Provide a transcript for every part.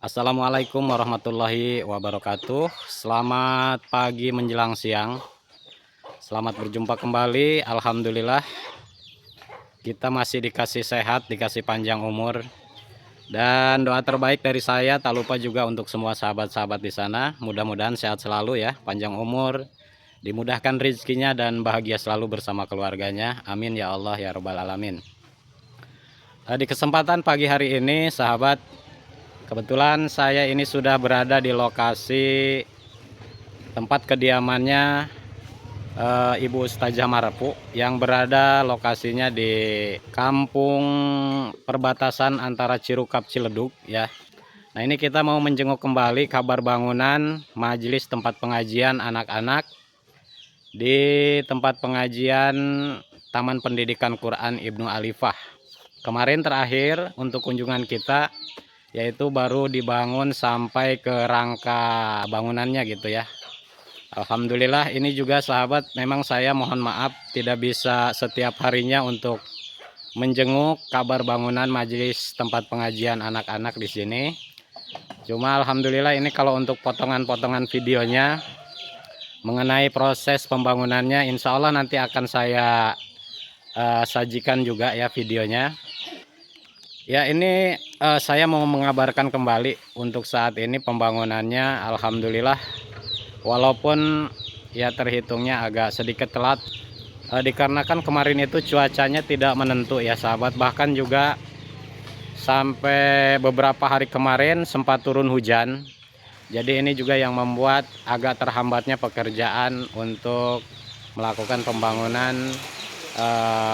Assalamualaikum warahmatullahi wabarakatuh. Selamat pagi menjelang siang. Selamat berjumpa kembali. Alhamdulillah kita masih dikasih sehat, dikasih panjang umur. Dan doa terbaik dari saya tak lupa juga untuk semua sahabat-sahabat di sana. Mudah-mudahan sehat selalu ya, panjang umur, dimudahkan rezekinya dan bahagia selalu bersama keluarganya. Amin ya Allah ya Rabbal Alamin. Di kesempatan pagi hari ini sahabat, kebetulan saya ini sudah berada di lokasi tempat kediamannya Ibu Ustazah Marapu yang berada lokasinya di kampung perbatasan antara Cirukap Ciledug ya. Nah, ini kita mau menjenguk kembali kabar bangunan majelis tempat pengajian anak-anak di tempat pengajian Taman Pendidikan Quran Ibnu Alifah. Kemarin terakhir untuk kunjungan kita yaitu baru dibangun sampai ke rangka bangunannya gitu ya. Alhamdulillah ini juga sahabat, memang saya mohon maaf tidak bisa setiap harinya untuk menjenguk kabar bangunan majelis tempat pengajian anak-anak di sini. Cuma alhamdulillah ini kalau untuk potongan-potongan videonya mengenai proses pembangunannya, insya Allah nanti akan saya sajikan juga ya videonya. Ya ini saya mau mengabarkan kembali untuk saat ini pembangunannya alhamdulillah. Walaupun ya terhitungnya agak sedikit telat dikarenakan kemarin itu cuacanya tidak menentu ya sahabat, bahkan juga sampai beberapa hari kemarin sempat turun hujan. Jadi ini juga yang membuat agak terhambatnya pekerjaan untuk melakukan pembangunan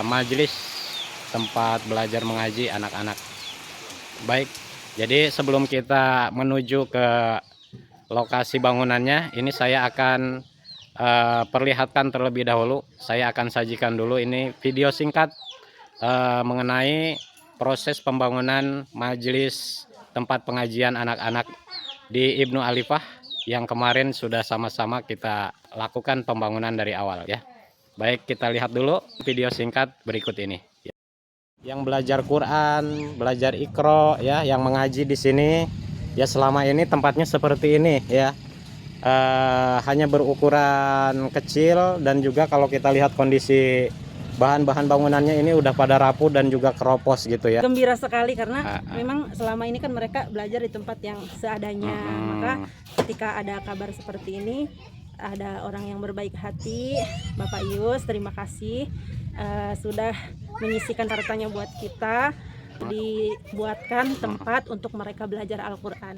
majelis tempat belajar mengaji anak-anak. Baik, jadi sebelum kita menuju ke lokasi bangunannya, ini saya akan perlihatkan terlebih dahulu. Saya akan sajikan dulu ini video singkat mengenai proses pembangunan majelis tempat pengajian anak-anak di Ibnu Alifah yang kemarin sudah sama-sama kita lakukan pembangunan dari awal ya. Baik, kita lihat dulu video singkat berikut ini. Yang belajar Quran, belajar Iqra ya, yang mengaji di sini ya, selama ini tempatnya seperti ini ya, hanya berukuran kecil, dan juga kalau kita lihat kondisi bahan-bahan bangunannya ini udah pada rapuh dan juga keropos gitu ya. Gembira sekali karena memang selama ini kan mereka belajar di tempat yang seadanya. Maka ketika ada kabar seperti ini, ada orang yang berbaik hati, Bapak Yus, terima kasih sudah menyisikan hartanya buat kita, dibuatkan tempat untuk mereka belajar Al-Quran.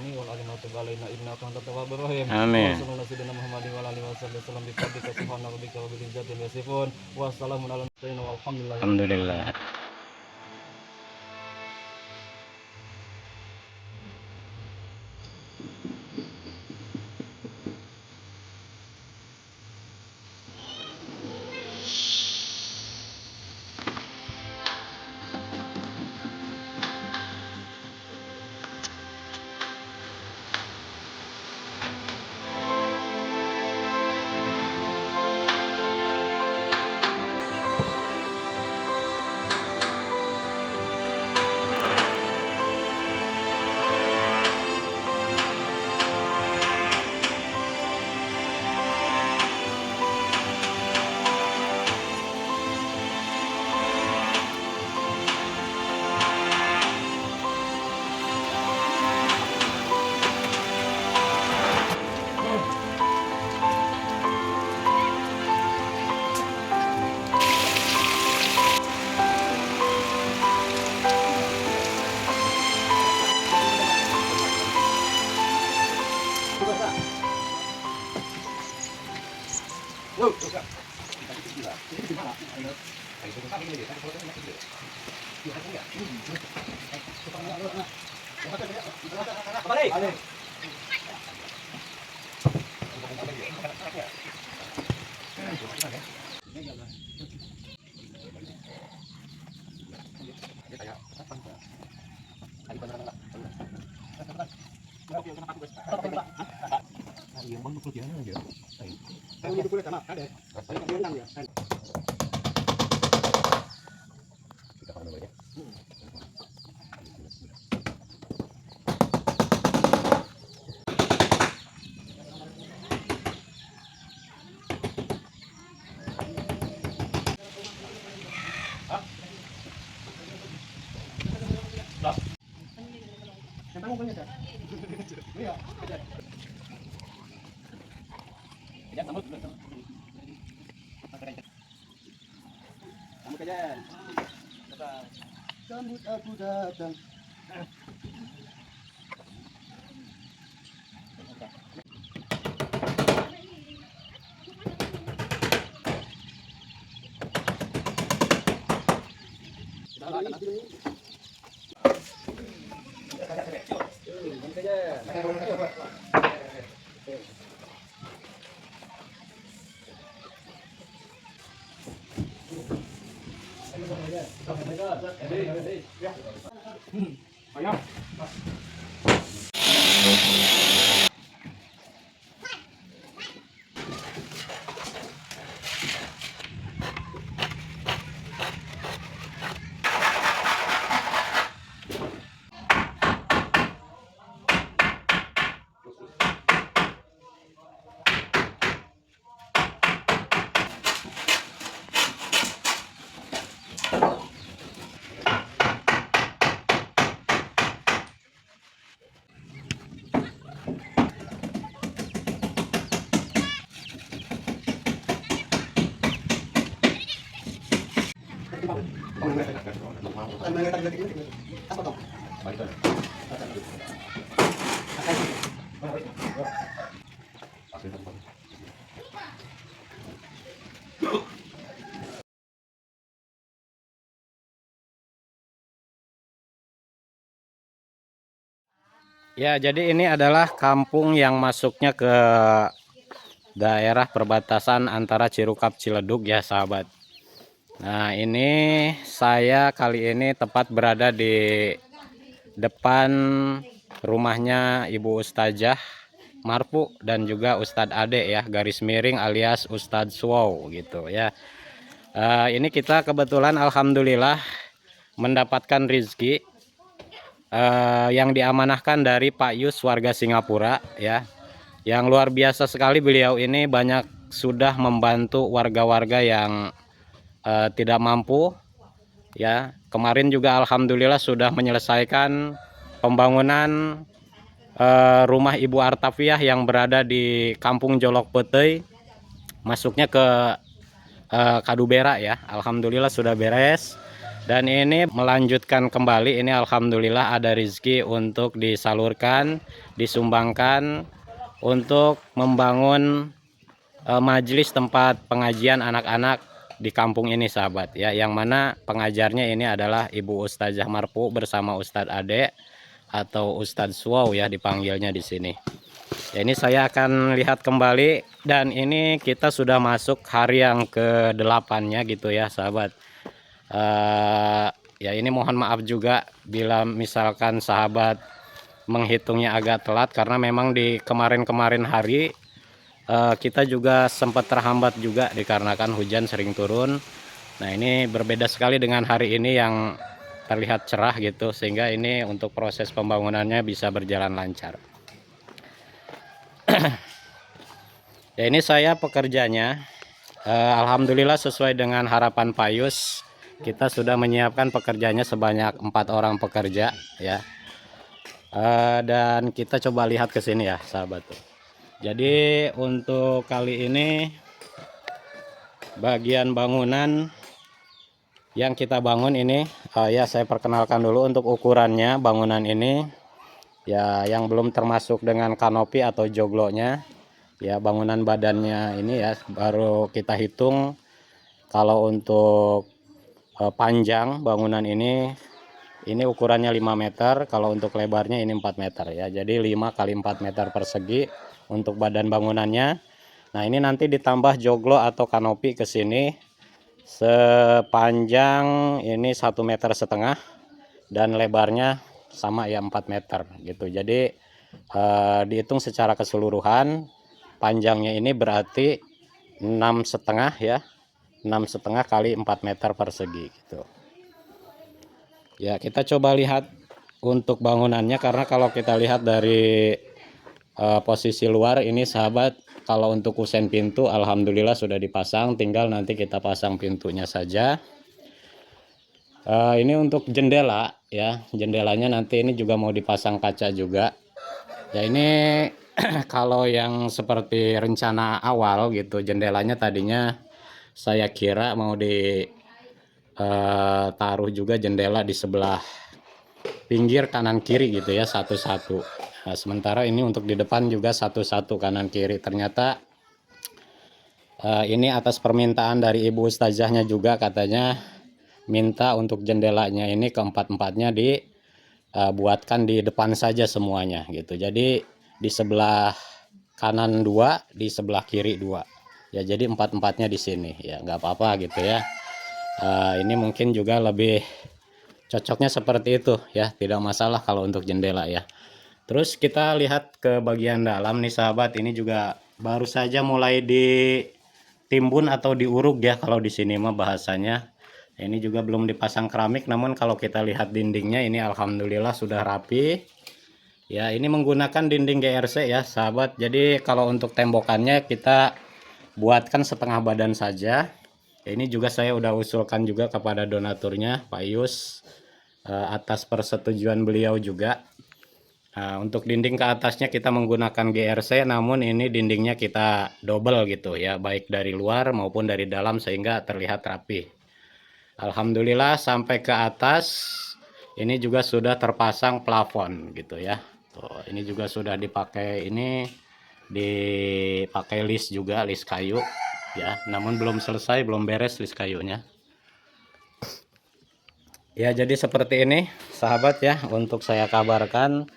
Amin. Alhamdulillah. Sambut aku datang. Ya, jadi ini adalah kampung yang masuknya ke daerah perbatasan antara Cirukap Ciledug ya sahabat. Nah, ini saya kali ini tepat berada di depan rumahnya Ibu Ustazah Marpu dan juga Ustadz Ade ya, garis miring alias Ustadz Wow gitu ya. Ini kita kebetulan alhamdulillah mendapatkan rezeki yang diamanahkan dari Pak Yus warga Singapura ya. Yang luar biasa sekali, beliau ini banyak sudah membantu warga-warga yang tidak mampu ya. Kemarin juga alhamdulillah sudah menyelesaikan pembangunan rumah Ibu Artafiah yang berada di Kampung Jolok Petei, masuknya ke Kadubera ya. Alhamdulillah sudah beres. Dan ini melanjutkan kembali, ini alhamdulillah ada rezeki untuk disalurkan, disumbangkan untuk membangun majelis tempat pengajian anak-anak di kampung ini sahabat ya, yang mana pengajarnya ini adalah Ibu Ustazah Marpu bersama Ustadz Ade atau Ustadz Wow ya dipanggilnya di sini. Ya, ini saya akan lihat kembali, dan ini kita sudah masuk hari yang ke-8-nya gitu ya sahabat. Ya ini mohon maaf juga bila misalkan sahabat menghitungnya agak telat, karena memang di kemarin-kemarin hari kita juga sempat terhambat juga dikarenakan hujan sering turun. Nah, ini berbeda sekali dengan hari ini yang terlihat cerah gitu, sehingga ini untuk proses pembangunannya bisa berjalan lancar. Ya, ini saya pekerjanya. Alhamdulillah sesuai dengan harapan Pak Yus, kita sudah menyiapkan pekerjanya sebanyak 4 orang pekerja ya. Dan kita coba lihat ke sini ya sahabat. Jadi untuk kali ini bagian bangunan yang kita bangun ini ya saya perkenalkan dulu untuk ukurannya. Bangunan ini ya yang belum termasuk dengan kanopi atau joglonya ya, bangunan badannya ini ya baru kita hitung. Kalau untuk panjang bangunan ini ukurannya 5 meter, kalau untuk lebarnya ini 4 meter ya. Jadi 5 kali 4 meter persegi untuk badan bangunannya. Nah, ini nanti ditambah joglo atau kanopi ke sini sepanjang ini 1,5 meter dan lebarnya sama ya 4 meter gitu. Jadi dihitung secara keseluruhan panjangnya ini berarti 6,5 ya, 6,5 kali 4 meter persegi gitu. Ya, kita coba lihat untuk bangunannya, karena kalau kita lihat dari posisi luar ini sahabat, kalau untuk kusen pintu alhamdulillah sudah dipasang, tinggal nanti kita pasang pintunya saja. Ini untuk jendela ya, jendelanya nanti ini juga mau dipasang kaca juga ya. Ini kalau yang seperti rencana awal gitu, jendelanya tadinya saya kira mau taruh juga jendela di sebelah pinggir kanan kiri gitu ya, satu-satu. Nah, sementara ini untuk di depan juga satu-satu kanan kiri. Ternyata ini atas permintaan dari ibu ustazahnya juga, katanya minta untuk jendelanya ini keempat-empatnya dibuatkan di depan saja semuanya gitu. Jadi di sebelah kanan 2, di sebelah kiri 2 ya, jadi empat-empatnya di sini ya, nggak apa-apa gitu ya. Ini mungkin juga lebih cocoknya seperti itu ya, tidak masalah kalau untuk jendela ya. Terus kita lihat ke bagian dalam nih sahabat, ini juga baru saja mulai ditimbun atau diuruk ya kalau di sini mah bahasanya. Ini juga belum dipasang keramik, namun kalau kita lihat dindingnya ini alhamdulillah sudah rapi ya. Ini menggunakan dinding GRC ya sahabat. Jadi kalau untuk tembokannya kita buatkan setengah badan saja. Ini juga saya udah usulkan juga kepada donaturnya Pak Yus, atas persetujuan beliau juga. Untuk dinding ke atasnya kita menggunakan GRC, namun ini dindingnya kita double gitu ya, baik dari luar maupun dari dalam, sehingga terlihat rapi. Alhamdulillah sampai ke atas ini juga sudah terpasang plafon gitu ya. Tuh, ini juga sudah dipakai, ini dipakai list juga, list kayu ya, namun belum selesai, belum beres list kayunya ya. Jadi seperti ini sahabat ya, untuk saya kabarkan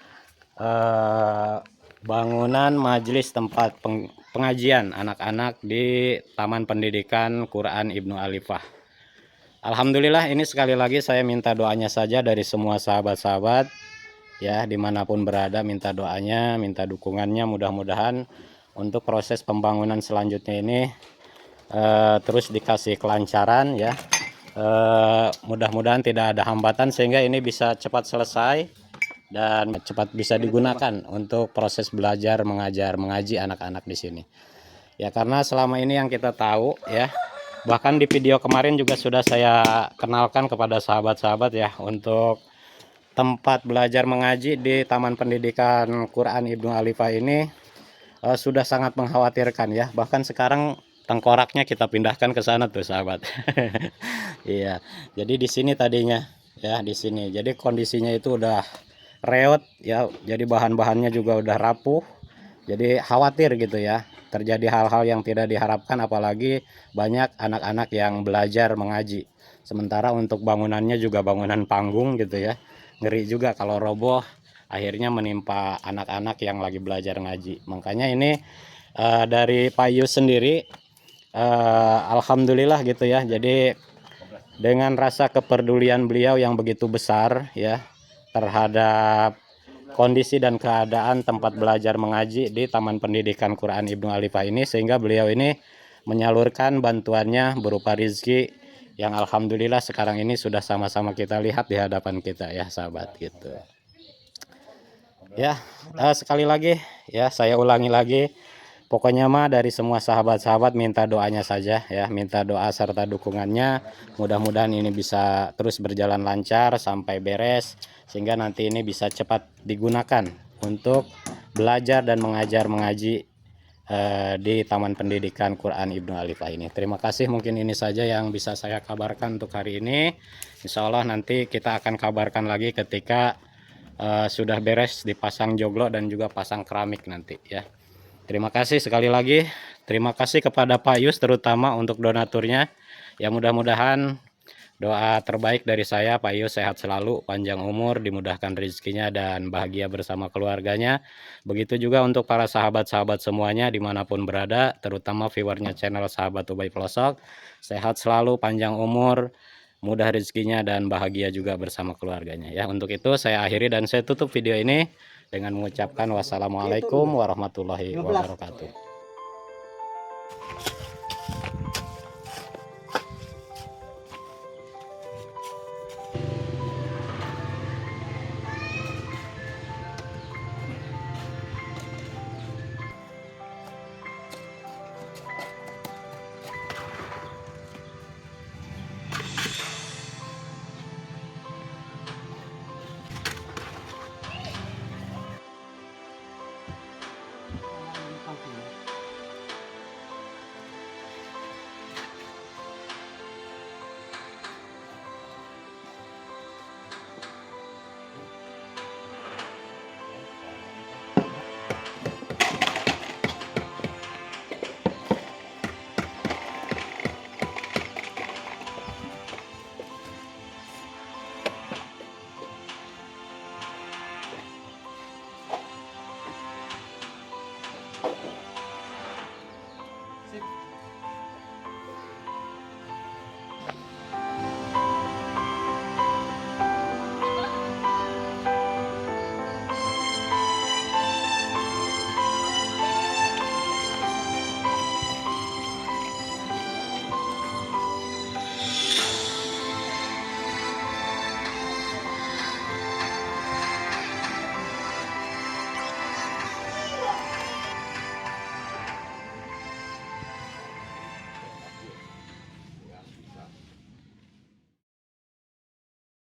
bangunan majelis tempat pengajian anak-anak di Taman Pendidikan Quran Ibnu Alifah. Alhamdulillah, ini sekali lagi saya minta doanya saja dari semua sahabat-sahabat ya, dimanapun berada, minta doanya, minta dukungannya, mudah-mudahan untuk proses pembangunan selanjutnya ini terus dikasih kelancaran ya. Mudah-mudahan tidak ada hambatan sehingga ini bisa cepat selesai dan cepat bisa digunakan untuk proses belajar mengajar mengaji anak-anak di sini ya. Karena selama ini yang kita tahu ya, bahkan di video kemarin juga sudah saya kenalkan kepada sahabat-sahabat ya, untuk tempat belajar mengaji di Taman Pendidikan Quran Ibnu Alifah ini sudah sangat mengkhawatirkan ya. Bahkan sekarang tengkoraknya kita pindahkan ke sana tuh sahabat. Iya, jadi di sini tadinya ya, di sini. Jadi kondisinya itu udah reot ya, jadi bahan-bahannya juga udah rapuh. Jadi khawatir gitu ya, terjadi hal-hal yang tidak diharapkan, apalagi banyak anak-anak yang belajar mengaji. Sementara untuk bangunannya juga bangunan panggung gitu ya, ngeri juga kalau roboh akhirnya menimpa anak-anak yang lagi belajar ngaji. Makanya ini dari Pak Yus sendiri alhamdulillah gitu ya, jadi dengan rasa kepedulian beliau yang begitu besar ya terhadap kondisi dan keadaan tempat belajar mengaji di Taman Pendidikan Quran Ibnu Alifah ini, sehingga beliau ini menyalurkan bantuannya berupa rizki yang alhamdulillah sekarang ini sudah sama-sama kita lihat di hadapan kita ya sahabat gitu ya. Sekali lagi ya, saya ulangi lagi, pokoknya mah dari semua sahabat-sahabat minta doanya saja ya, minta doa serta dukungannya. Mudah-mudahan ini bisa terus berjalan lancar sampai beres, sehingga nanti ini bisa cepat digunakan untuk belajar dan mengajar mengaji di Taman Pendidikan Quran Ibnu Alifah ini. Terima kasih, mungkin ini saja yang bisa saya kabarkan untuk hari ini. Insya Allah nanti kita akan kabarkan lagi ketika sudah beres dipasang joglo dan juga pasang keramik nanti ya. Terima kasih sekali lagi. Terima kasih kepada Pak Yus terutama untuk donaturnya. Ya, mudah-mudahan doa terbaik dari saya, Pak Yus sehat selalu, panjang umur, dimudahkan rezekinya dan bahagia bersama keluarganya. Begitu juga untuk para sahabat-sahabat semuanya dimanapun berada, terutama viewernya channel Sahabat Ubay Pelosok. Sehat selalu, panjang umur, mudah rezekinya dan bahagia juga bersama keluarganya. Ya, untuk itu saya akhiri dan saya tutup video ini dengan mengucapkan wassalamualaikum warahmatullahi wabarakatuh.